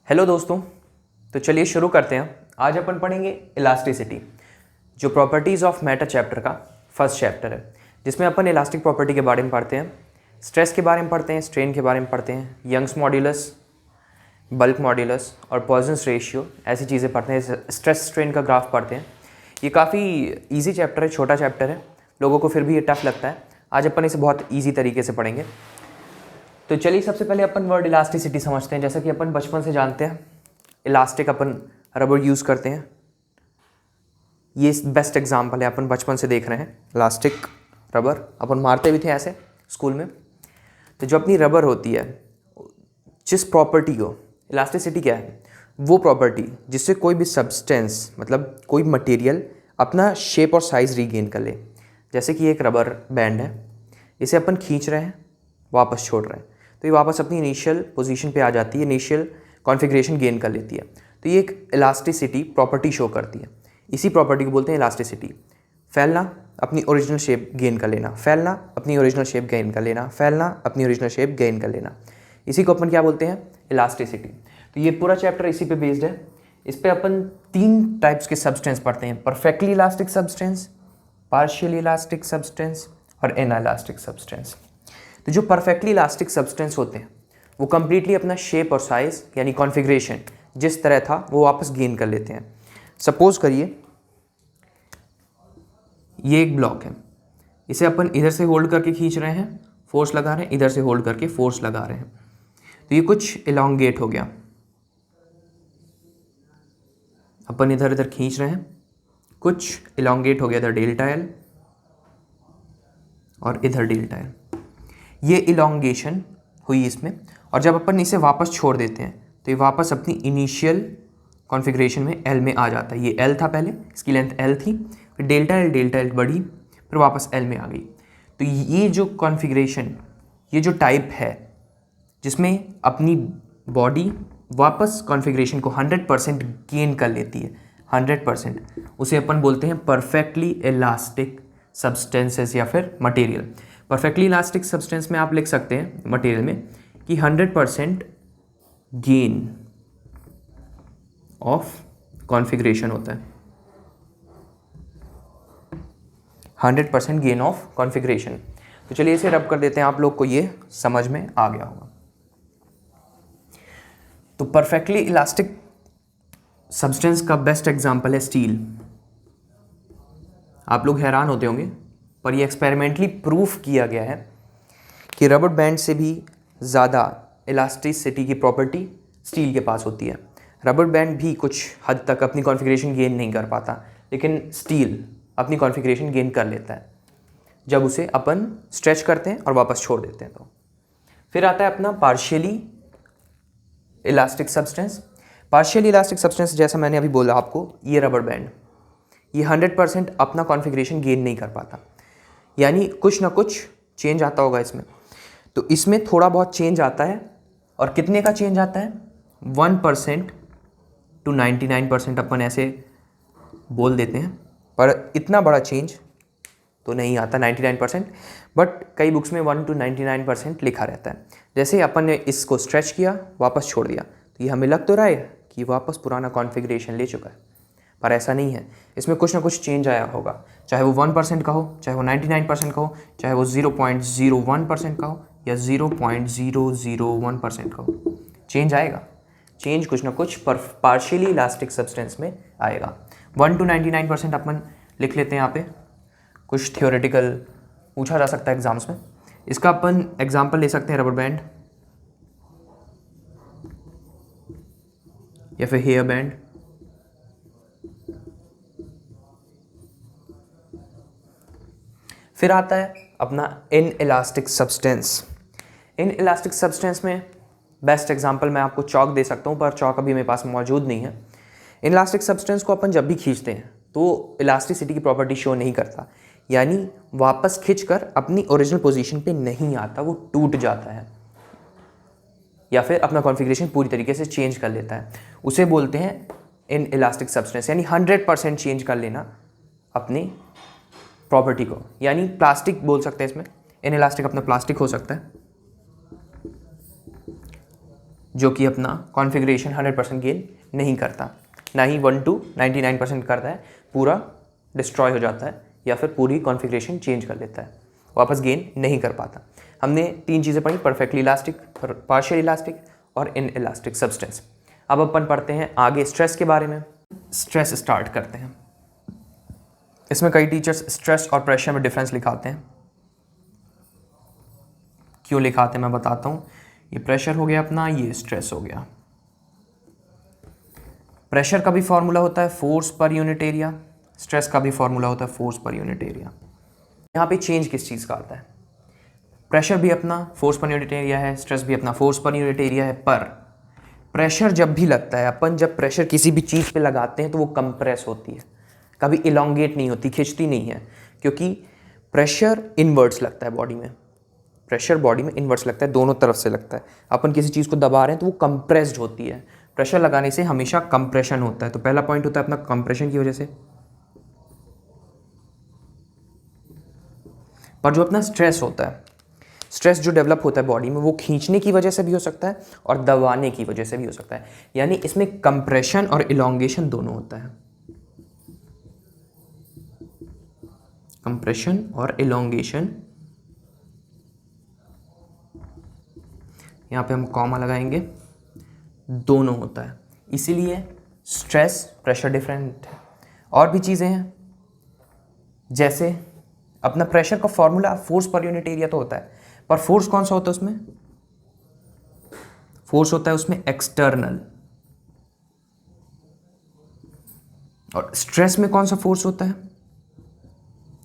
Hello दोस्तों। तो चलिए शुरू करते हैं। आज अपन पढ़ेंगे इलास्टिसिटी, जो प्रॉपर्टीज़ ऑफ मैटर चैप्टर का फर्स्ट चैप्टर है, जिसमें अपन इलास्टिक प्रॉपर्टी के बारे में पढ़ते हैं, स्ट्रेस के बारे में पढ़ते हैं, स्ट्रेन के बारे में पढ़ते हैं, यंग्स मॉड्यूलस, बल्क मॉड्यूलस और पॉइजन्स रेशियो, ऐसी चीज़ें पढ़ते हैं। स्ट्रेस स्ट्रेन का ग्राफ पढ़ते हैं। ये काफ़ी ईजी चैप्टर है, छोटा चैप्टर है, लोगों को फिर भी ये टफ लगता है। आज अपन इसे बहुत ईजी तरीके से पढ़ेंगे। तो चलिए सबसे पहले अपन वर्ड इलास्टिसिटी समझते हैं। जैसा कि अपन बचपन से जानते हैं, इलास्टिक अपन रबर यूज़ करते हैं। ये बेस्ट एग्जांपल है, अपन बचपन से देख रहे हैं। इलास्टिक रबर अपन मारते भी थे ऐसे स्कूल में। तो जो अपनी रबर होती है, जिस प्रॉपर्टी को इलास्टिसिटी क्या है, वो प्रॉपर्टी जिससे कोई भी सब्सटेंस मतलब कोई मटेरियल अपना शेप और साइज़ रीगेन कर ले। जैसे कि एक रबर बैंड है, इसे अपन खींच रहे हैं, वापस छोड़ रहे हैं, तो ये वापस अपनी इनिशियल पोजीशन पे आ जाती है, इनिशियल कॉन्फ़िगरेशन गेन कर लेती है। तो ये एक इलास्टिसिटी प्रॉपर्टी शो करती है। इसी प्रॉपर्टी को बोलते हैं इलास्टिसिटी। फैलना, अपनी ओरिजिनल शेप गेन कर लेना, फैलना, अपनी ओरिजिनल शेप गेन कर लेना, फैलना, अपनी ओरिजिनल शेप गेन कर लेना, इसी को अपन क्या बोलते हैं, इलास्टिसिटी। तो ये पूरा चैप्टर इसी पे बेस्ड है। इस पे अपन 3 टाइप्स के सब्सटेंस पढ़ते हैं: perfectly elastic substance, partially elastic substance और इनइलास्टिक सब्सटेंस। तो जो परफेक्टली इलास्टिक सब्सटेंस होते हैं वो कम्प्लीटली अपना शेप और साइज़ यानी कॉन्फ़िगरेशन जिस तरह था वो वापस गेन कर लेते हैं। सपोज करिए ये एक ब्लॉक है, इसे अपन इधर से होल्ड करके खींच रहे हैं, फोर्स लगा रहे हैं, इधर से होल्ड करके फोर्स लगा रहे हैं, तो ये कुछ इलोंगेट हो गया। अपन इधर इधर खींच रहे हैं, कुछ इलोंगेट हो गया, इधर डेल्टा एल और इधर डेल्टा एल, ये इलोंगेशन हुई इसमें। और जब अपन इसे वापस छोड़ देते हैं तो ये वापस अपनी इनिशियल कॉन्फ़िगरेशन में एल में आ जाता है। ये एल था पहले, इसकी लेंथ एल थी, फिर डेल्टा एल बढ़ी, फिर वापस एल में आ गई। तो ये जो कॉन्फ़िगरेशन, ये जो टाइप है जिसमें अपनी बॉडी वापस कॉन्फ़िगरेशन को 100% गेन कर लेती है, 100%, उसे अपन बोलते हैं परफेक्टली इलास्टिक सब्सटेंसेस या फिर मटेरियल। परफेक्टली इलास्टिक सब्सटेंस में आप लिख सकते हैं मटेरियल में कि 100% गेन ऑफ कॉन्फ़िगरेशन होता है, 100% गेन ऑफ कॉन्फ़िगरेशन। तो चलिए इसे रब कर देते हैं, आप लोग को ये समझ में आ गया होगा। तो परफेक्टली इलास्टिक सब्सटेंस का बेस्ट एग्जांपल है स्टील। आप लोग हैरान होते होंगे, पर ये एक्सपेरिमेंटली प्रूफ किया गया है कि रबर बैंड से भी ज़्यादा इलास्टिसिटी की प्रॉपर्टी स्टील के पास होती है। रबर बैंड भी कुछ हद तक अपनी कॉन्फ़िगरेशन गेन नहीं कर पाता, लेकिन स्टील अपनी कॉन्फ़िगरेशन गेन कर लेता है जब उसे अपन स्ट्रेच करते हैं और वापस छोड़ देते हैं। तो फिर आता है अपना partially elastic substance. Partially elastic substance, जैसा मैंने अभी बोला आपको, ये रबर बैंड, ये 100% अपना कॉन्फ़िगरेशन गेन नहीं कर पाता, यानी कुछ ना कुछ चेंज आता होगा इसमें। तो इसमें थोड़ा बहुत चेंज आता है, और कितने का चेंज आता है, 1% टू 99% अपन ऐसे बोल देते हैं, पर इतना बड़ा चेंज तो नहीं आता 99%, बट कई बुक्स में 1 to 99% लिखा रहता है। जैसे अपन ने इसको स्ट्रेच किया, वापस छोड़ दिया, तो ये हमें लग तो रहा है कि वापस पुराना कॉन्फ़िगरेशन ले चुका है, पर ऐसा नहीं है। इसमें कुछ ना कुछ चेंज आया होगा, चाहे वो 1% का हो, चाहे वो 99% का हो, चाहे वो 0.01% का हो या 0.001% का हो, चेंज आएगा। चेंज कुछ ना कुछ पार्शियली इलास्टिक सब्सटेंस में आएगा। 1 to 99% अपन लिख लेते हैं यहाँ पे, कुछ थियोरेटिकल पूछा जा सकता है एग्जाम्स में। इसका अपन एग्जाम्पल ले सकते हैं रबर बैंड या फिर हेयर बैंड। फिर आता है अपना in elastic substance. In elastic substance में बेस्ट एग्जांपल मैं आपको चौक दे सकता हूँ, पर चौक अभी मेरे पास मौजूद नहीं है। इन इलास्टिक सब्सटेंस को अपन जब भी खींचते हैं तो इलास्टिसिटी की प्रॉपर्टी शो नहीं करता, यानी वापस खींचकर अपनी ओरिजिनल पोजीशन पे नहीं आता, वो टूट जाता है या फिर अपना कॉन्फ़िगरेशन पूरी तरीके से चेंज कर लेता है। उसे बोलते हैं इन इलास्टिक सब्सटेंस, यानी 100% चेंज कर लेना अपनी प्रॉपर्टी को। यानी प्लास्टिक बोल सकते हैं इसमें, इन इलास्टिक अपना प्लास्टिक हो सकता है, जो कि अपना कॉन्फ़िगरेशन 100% गेन नहीं करता, ना ही 1 to 99% करता है, पूरा डिस्ट्रॉय हो जाता है या फिर पूरी कॉन्फ़िगरेशन चेंज कर लेता है, वापस गेन नहीं कर पाता। हमने 3 चीज़ें पढ़ी, परफेक्टली इलास्टिक, पार्शियल इलास्टिक और इन इलास्टिक सब्सटेंस। अब अपन पढ़ते हैं आगे स्ट्रेस के बारे में। स्ट्रेस स्टार्ट करते हैं। इसमें कई टीचर्स स्ट्रेस और प्रेशर में डिफरेंस लिखाते हैं। क्यों लिखाते हैं मैं बताता हूँ। ये प्रेशर हो गया अपना, ये स्ट्रेस हो गया। प्रेशर का भी फॉर्मूला होता है फोर्स पर यूनिट एरिया, स्ट्रेस का भी फॉर्मूला होता है फोर्स पर यूनिट एरिया। यहाँ पे चेंज किस चीज़ का आता है, प्रेशर भी अपना फोर्स पर यूनिट एरिया है, स्ट्रेस भी अपना फोर्स पर यूनिट एरिया है, पर प्रेशर जब भी लगता है, अपन जब प्रेशर किसी भी चीज़ पे लगाते हैं तो वो कंप्रेस होती है, कभी इलोंगेट नहीं होती, खिंचती नहीं है, क्योंकि प्रेशर इनवर्ट्स लगता है बॉडी में। प्रेशर बॉडी में इनवर्ट्स लगता है, दोनों तरफ से लगता है। अपन किसी चीज़ को दबा रहे हैं तो वो कंप्रेस्ड होती है। प्रेशर लगाने से हमेशा कंप्रेशन होता है। तो पहला पॉइंट होता है अपना कंप्रेशन की वजह से। पर जो अपना स्ट्रेस होता है, स्ट्रेस जो डेवलप होता है बॉडी में, वो खींचने की वजह से भी हो सकता है और दबाने की वजह से भी हो सकता है। यानी इसमें कंप्रेशन और इलोंगेशन दोनों होता है। कंप्रेशन और इलोंगेशन, यहाँ पे हम कॉमा लगाएंगे, दोनों होता है। इसीलिए स्ट्रेस प्रेशर डिफरेंट है। और भी चीज़ें हैं, जैसे अपना प्रेशर का फॉर्मूला फोर्स पर यूनिट एरिया तो होता है, पर फोर्स कौन सा होता है उसमें, फोर्स होता है उसमें एक्सटर्नल। और स्ट्रेस में कौन सा फोर्स होता है,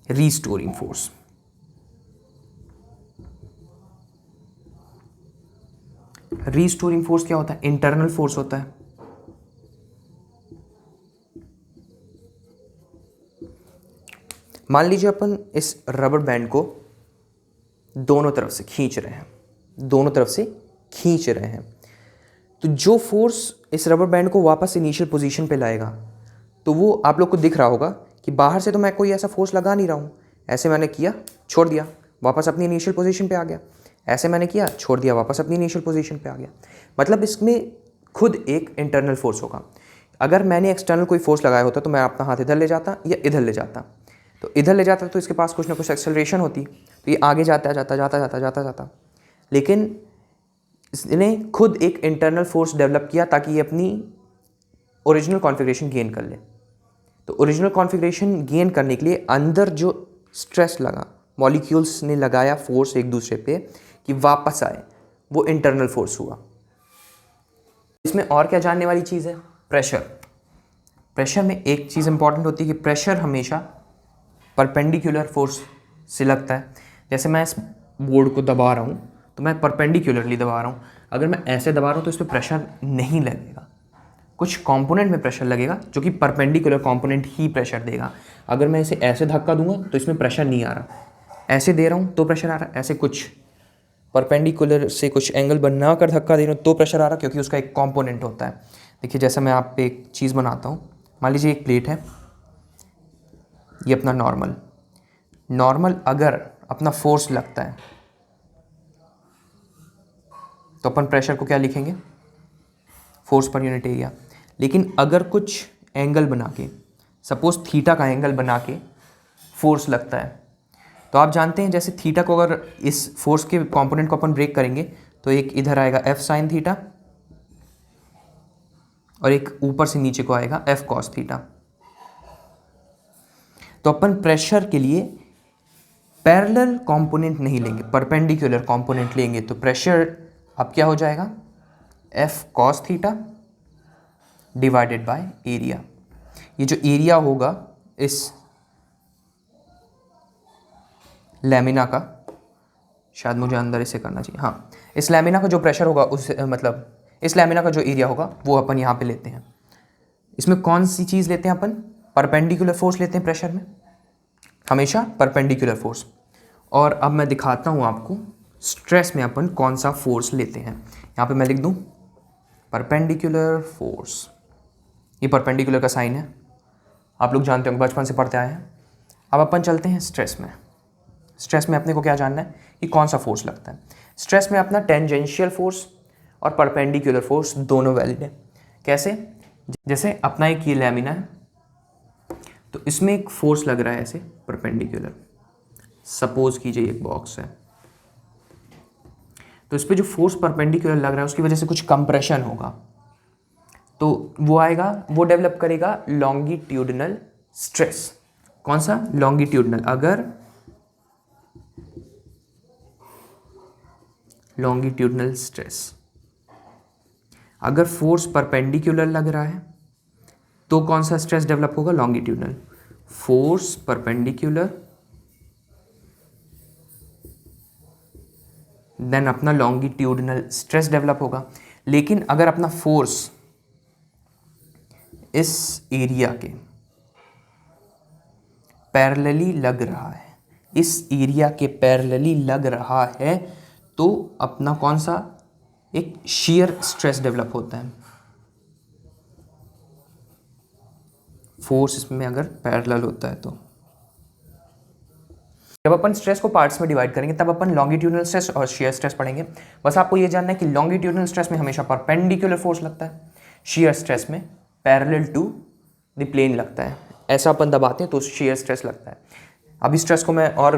रीस्टोरिंग फोर्स। रीस्टोरिंग फोर्स क्या होता है, इंटरनल फोर्स होता है। मान लीजिए अपन इस रबर बैंड को दोनों तरफ से खींच रहे हैं, दोनों तरफ से खींच रहे हैं, तो जो फोर्स इस रबर बैंड को वापस इनिशियल पोजीशन पे लाएगा, तो वो आप लोग को दिख रहा होगा कि बाहर से तो मैं कोई ऐसा फोर्स लगा नहीं रहा हूँ, ऐसे मैंने किया छोड़ दिया वापस अपनी इनिशियल पोजीशन पे आ गया, ऐसे मैंने किया छोड़ दिया वापस अपनी इनिशियल पोजीशन पे आ गया। मतलब इसमें खुद एक इंटरनल फोर्स होगा। अगर मैंने एक्सटर्नल कोई फोर्स लगाया होता तो मैं अपना हाथ इधर ले जाता या इधर ले जाता, तो इधर ले जाता तो इसके पास कुछ ना कुछ एक्सेलरेशन होती, तो ये आगे जाता जाता जाता जाता जाता जाता। लेकिन इसने खुद एक इंटरनल फोर्स डेवलप किया ताकि ये अपनी ओरिजिनल कॉन्फ़िगरेशन गेन कर ले। तो ओरिजिनल कॉन्फ़िगरेशन गेन करने के लिए अंदर जो स्ट्रेस लगा, मॉलिक्यूल्स ने लगाया फोर्स एक दूसरे पे कि वापस आए, वो इंटरनल फोर्स हुआ। इसमें और क्या जानने वाली चीज़ है, प्रेशर। प्रेशर में एक चीज़ इंपॉर्टेंट होती है कि प्रेशर हमेशा परपेंडिकुलर फोर्स से लगता है। जैसे मैं इस बोर्ड को दबा रहा हूँ तो मैं परपेंडिकुलरली दबा रहा हूँ, अगर मैं ऐसे दबा रहा हूँ तो इस पर प्रेशर नहीं लगेगा, कुछ कंपोनेंट में प्रेशर लगेगा जो कि परपेंडिकुलर कंपोनेंट ही प्रेशर देगा। अगर मैं इसे ऐसे धक्का दूंगा तो इसमें प्रेशर नहीं आ रहा, ऐसे दे रहा हूँ तो प्रेशर आ रहा है, ऐसे कुछ परपेंडिकुलर से कुछ एंगल बना कर धक्का दे रहा हूँ तो प्रेशर आ रहा है, क्योंकि उसका एक कंपोनेंट होता है। देखिए जैसा मैं आप पे एक चीज़ बनाता हूँ, मान लीजिए एक प्लेट है, ये अपना नॉर्मल अगर अपना फोर्स लगता है तो अपन प्रेशर को क्या लिखेंगे, फोर्स पर यूनिट एरिया। लेकिन अगर कुछ एंगल बना के, सपोज थीटा का एंगल बना के फोर्स लगता है, तो आप जानते हैं जैसे थीटा को अगर इस फोर्स के कंपोनेंट को अपन ब्रेक करेंगे तो एक इधर आएगा एफ साइन थीटा और एक ऊपर से नीचे को आएगा एफ कॉस थीटा। तो अपन प्रेशर के लिए पैरेलल कंपोनेंट नहीं लेंगे, परपेंडिकुलर कंपोनेंट लेंगे। तो प्रेशर अब क्या हो जाएगा, F cos theta divided by area. ये जो एरिया होगा इस लैमिना का, शायद मुझे अंदर इसे करना चाहिए, हाँ, इस लैमिना का जो प्रेशर होगा उस मतलब इस लैमिना का जो एरिया होगा वो अपन यहाँ पे लेते हैं। इसमें कौन सी चीज़ लेते हैं अपन, परपेंडिकुलर फोर्स लेते हैं प्रेशर में, हमेशा परपेंडिकुलर फोर्स। और अब मैं दिखाता हूँ आपको स्ट्रेस में अपन कौन सा फोर्स लेते हैं। यहाँ पे मैं लिख दूँ परपेंडिकुलर फोर्स, ये परपेंडिकुलर का साइन है, आप लोग जानते होंगे, बचपन से पढ़ते आए हैं। अब अपन चलते हैं स्ट्रेस में। स्ट्रेस में अपने को क्या जानना है कि कौन सा फोर्स लगता है। स्ट्रेस में अपना टेंजेंशियल फोर्स और परपेंडिकुलर फोर्स दोनों वैलिड है। कैसे? जैसे अपना एक ये लैमिना है, तो इसमें एक फोर्स लग रहा है ऐसे परपेंडिकुलर, सपोज कीजिए एक बॉक्स है, तो इस पर जो फोर्स परपेंडिकुलर लग रहा है उसकी वजह से कुछ कंप्रेशन होगा, तो वो आएगा, वो डेवलप करेगा लॉन्गिट्यूडिनल स्ट्रेस। कौन सा? लॉन्गिट्यूडिनल। अगर लॉन्गिट्यूडिनल स्ट्रेस, अगर फोर्स परपेंडिकुलर लग रहा है तो कौन सा स्ट्रेस डेवलप होगा? लॉन्गिट्यूडिनल। फोर्स परपेंडिकुलर, देन अपना लॉन्गिट्यूडिनल स्ट्रेस डेवलप होगा। लेकिन अगर अपना फोर्स इस एरिया के पैरेलली लग रहा है, इस एरिया के पैरेलली लग रहा है, तो अपना कौन सा? एक shear स्ट्रेस डेवलप होता है। फोर्स इसमें अगर पैरेलल होता है तो जब अपन स्ट्रेस को पार्ट्स में डिवाइड करेंगे तब अपन लॉन्गिट्यूडिनल स्ट्रेस और shear स्ट्रेस पढ़ेंगे। बस आपको ये जानना है कि लॉन्गिट्यूडिनल स्ट्रेस में हमेशा परपेंडिकुलर फोर्स लगता है, shear स्ट्रेस में पैरेलल टू द प्लेन लगता है। ऐसा अपन दबाते हैं तो shear स्ट्रेस लगता है। अभी स्ट्रेस को मैं और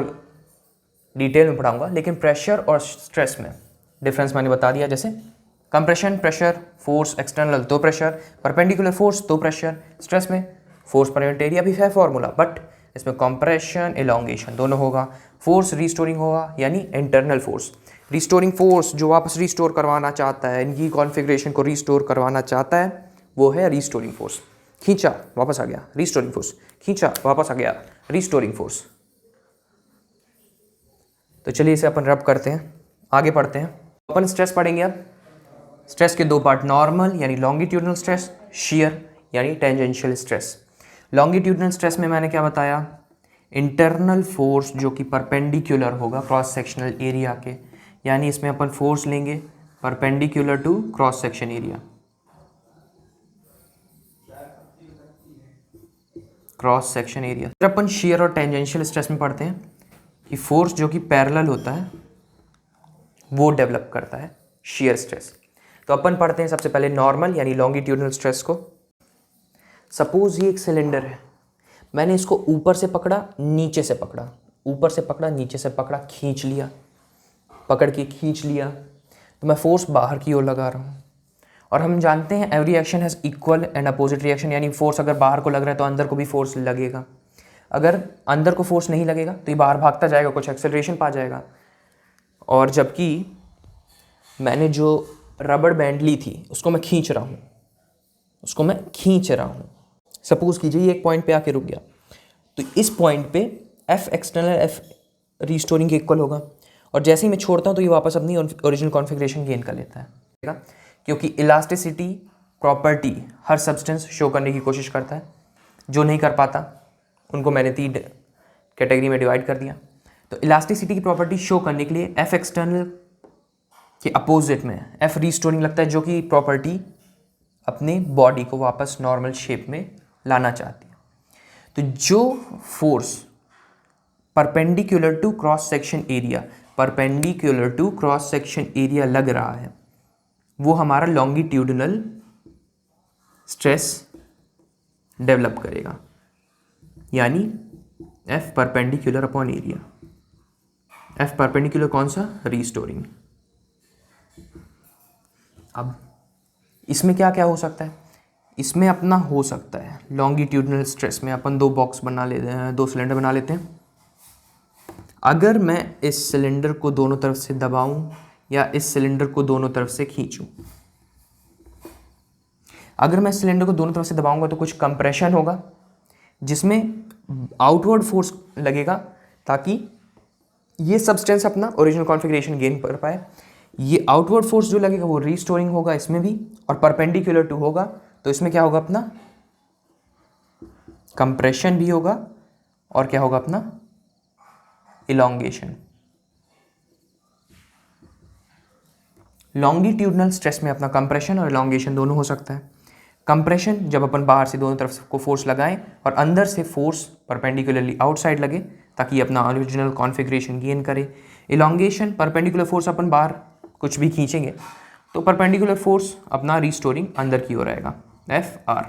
डिटेल में पढ़ाऊंगा, लेकिन प्रेशर और स्ट्रेस में डिफरेंस मैंने बता दिया। जैसे कंप्रेशन प्रेशर, फोर्स एक्सटर्नल तो प्रेशर, परपेंडिकुलर फोर्स तो प्रेशर, स्ट्रेस में फोर्स पर यूनिट एरिया भी है फॉर्मूला, बट इसमें कंप्रेशन एलोंगेशन दोनों होगा। फोर्स रिस्टोरिंग होगा, यानी इंटरनल फोर्स रिस्टोरिंग फोर्स, जो वापस रिस्टोर करवाना चाहता है, इनकी कॉन्फ़िगरेशन को रिस्टोर करवाना चाहता है, वो है रिस्टोरिंग फोर्स। खींचा वापस आ गया, रिस्टोरिंग फोर्स, खींचा वापस आ गया, रिस्टोरिंग फोर्स। तो चलिए इसे अपन रब करते हैं, आगे पढ़ते हैं। अपन स्ट्रेस पढ़ेंगे अब। स्ट्रेस के दो पार्ट, नॉर्मल यानी लॉन्गिट्यूडिनल स्ट्रेस, shear यानी टेंजेंशियल स्ट्रेस। लॉन्गिट्यूडिनल स्ट्रेस में मैंने क्या बताया? इंटरनल फोर्स जो कि परपेंडिकुलर होगा क्रॉस सेक्शनल एरिया के, यानी इसमें अपन फोर्स लेंगे perpendicular to cross section area, cross section area. फिर अपन shear और टेंजेंशियल स्ट्रेस में पढ़ते हैं कि फोर्स जो कि पैरेलल होता है वो डेवलप करता है shear स्ट्रेस। तो अपन पढ़ते हैं सबसे पहले नॉर्मल यानी लॉन्गिट्यूडिनल स्ट्रेस को। सपोज ये एक सिलेंडर है, मैंने इसको ऊपर से पकड़ा, नीचे से पकड़ा, ऊपर से पकड़ा, नीचे से पकड़ा, खींच लिया, पकड़ के खींच लिया, तो मैं फोर्स बाहर की ओर लगा रहा हूँ। और हम जानते हैं every action has equal and opposite reaction, यानी फोर्स अगर बाहर को लग रहा है तो अंदर को भी फोर्स लगेगा। अगर अंदर को फोर्स नहीं लगेगा तो ये बाहर भागता जाएगा, कुछ एक्सेलरेशन पा जाएगा। और जबकि मैंने जो रबड़ बैंड ली थी उसको मैं खींच रहा हूँ, उसको मैं खींच रहा हूँ। सपोज कीजिए ये एक पॉइंट पे आके रुक गया, तो इस पॉइंट पे एफ एक्सटर्नल एफ रिस्टोरिंग के इक्वल होगा, और जैसे ही मैं छोड़ता हूँ तो ये वापस अपनी ओरिजिनल कॉन्फ़िगरेशन गेन कर लेता है, क्योंकि इलास्टिसिटी प्रॉपर्टी हर सब्सटेंस शो करने की कोशिश करता है। जो नहीं कर पाता उनको मैंने 3 कैटेगरी में डिवाइड कर दिया। तो इलास्टिसिटी की प्रॉपर्टी शो करने के लिए एफ एक्सटर्नल के अपोजिट में एफ रिस्टोरिंग लगता है, जो कि प्रॉपर्टी अपने बॉडी को वापस नॉर्मल शेप में लाना चाहती है। तो जो force perpendicular to cross section area, perpendicular to cross section area लग रहा है, वो हमारा लॉन्गिट्यूडिनल स्ट्रेस डेवलप करेगा, यानी F perpendicular upon area. F perpendicular कौन सा? रिस्टोरिंग। अब इसमें क्या क्या हो सकता है? इसमें अपना हो सकता है लॉन्गिट्यूडिनल स्ट्रेस में अपन 2 बॉक्स बना लेते हैं, 2 सिलेंडर बना लेते हैं। अगर मैं इस सिलेंडर को दोनों तरफ से दबाऊं या इस सिलेंडर को दोनों तरफ से खींचूं, अगर मैं सिलेंडर को दोनों तरफ से दबाऊंगा तो कुछ कंप्रेशन होगा, जिसमें आउटवर्ड फोर्स लगेगा ताकि ये सब्सटेंस अपना ओरिजिनल कॉन्फ़िगरेशन गेन कर पाए। ये आउटवर्ड फोर्स जो लगेगा वो रीस्टोरिंग होगा इसमें भी, और परपेंडिकुलर टू होगा, तो इसमें क्या होगा? अपना कंप्रेशन भी होगा, और क्या होगा? अपना इलॉन्गेशन। लॉन्गिट्यूडिनल स्ट्रेस में अपना कंप्रेशन और इलॉन्गेशन दोनों हो सकता है। कंप्रेशन जब अपन बाहर से दोनों तरफ को फोर्स लगाएं और अंदर से फोर्स परपेंडिकुलरली आउटसाइड लगे ताकि अपना ओरिजिनल कॉन्फ़िगरेशन गेन करे। इलॉन्गेशन परपेंडिकुलर फोर्स अपन बाहर कुछ भी खींचेंगे तो परपेंडिकुलर फोर्स अपना रिस्टोरिंग अंदर की ओर आएगा, एफ आर।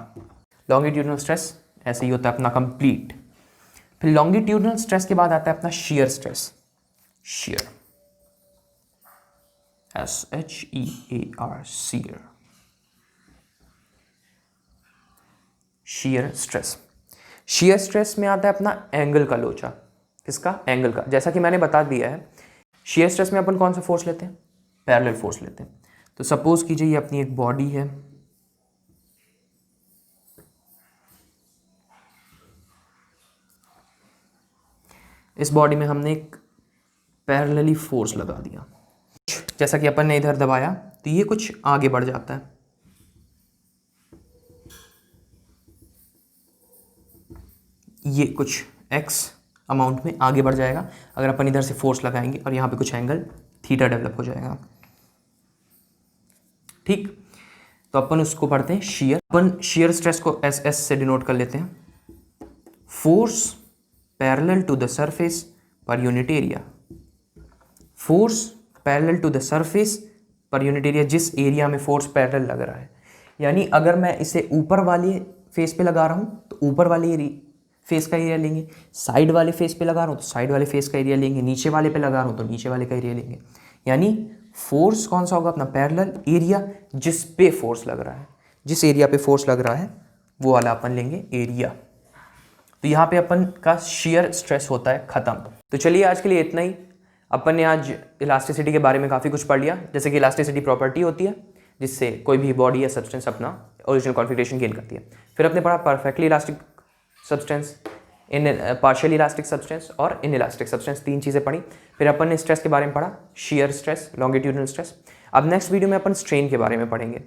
लॉन्गिट्यूडनल स्ट्रेस ऐसे ही होता है अपना कंप्लीट। फिर लॉन्गिट्यूडनल स्ट्रेस के बाद आता है अपना shear stress, shear, SHEAR, shear, shear stress. Shear stress में आता है अपना एंगल का लोचा, किसका, एंगल का। जैसा कि मैंने बता दिया है, शियर स्ट्रेस में अपन कौन सा फोर्स लेते हैं, पैरेलल फोर्स लेते हैं। तो सपोज कीजिए ये अपनी एक बॉडी है, इस बॉडी में हमने एक पैरेलली फोर्स लगा दिया, जैसा कि अपन ने इधर दबाया तो ये कुछ आगे बढ़ जाता है, ये कुछ x अमाउंट में आगे बढ़ जाएगा अगर अपन इधर से फोर्स लगाएंगे, और यहाँ पे कुछ एंगल थीटा डेवलप हो जाएगा, ठीक। तो अपन उसको पढ़ते हैं शियर। अपन शियर स्ट्रेस को SS से डिनोट कर लेते हैं, force parallel to the surface per unit area, force parallel to the surface per unit area, जिस एरिया में फोर्स पैरेलल लग रहा है। यानी अगर मैं इसे ऊपर वाले फेस पे लगा रहा हूँ तो ऊपर वाले फेस का एरिया लेंगे, साइड वाले फेस पे लगा रहा हूँ तो साइड वाले फेस का एरिया लेंगे, नीचे वाले पे लगा रहा हूँ तो नीचे वाले का एरिया लेंगे। यानी फोर्स कौन सा होगा, अपना पैरेलल एरिया जिस पे फोर्स लग रहा है, जिस एरिया पे फोर्स लग रहा है वो वाला अपन लेंगे एरिया। तो यहाँ पे अपन का शियर स्ट्रेस होता है खत्म। तो चलिए आज के लिए इतना ही। अपन ने आज इलास्टिसिटी के बारे में काफ़ी कुछ पढ़ लिया, जैसे कि इलास्टिसिटी प्रॉपर्टी होती है जिससे कोई भी बॉडी या सब्सटेंस अपना ओरिजिनल कॉन्फिगरेशन गेन करती है। फिर अपने पढ़ा परफेक्टली इलास्टिक सब्सटेंस, इन पार्शियली इलास्टिक सब्सटेंस और इन इलास्टिक सब्सटेंस, 3 चीज़ें पढ़ी। फिर अपन ने स्ट्रेस के बारे में पढ़ा, शियर स्ट्रेस, लॉन्गिट्यूडनल स्ट्रेस। अब नेक्स्ट वीडियो में अपन स्ट्रेन के बारे में पढ़ेंगे।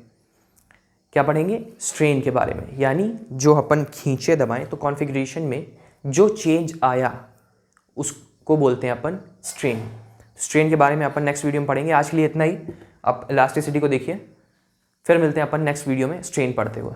क्या पढ़ेंगे, स्ट्रेन के बारे में, यानी जो अपन खींचे दबाएं तो कॉन्फिगरेशन में जो चेंज आया उसको बोलते हैं अपन स्ट्रेन। स्ट्रेन के बारे में अपन नेक्स्ट वीडियो में पढ़ेंगे। आज के लिए इतना ही। आप इलास्टिसिटी को देखिए, फिर मिलते हैं अपन नेक्स्ट वीडियो में स्ट्रेन पढ़ते हुए।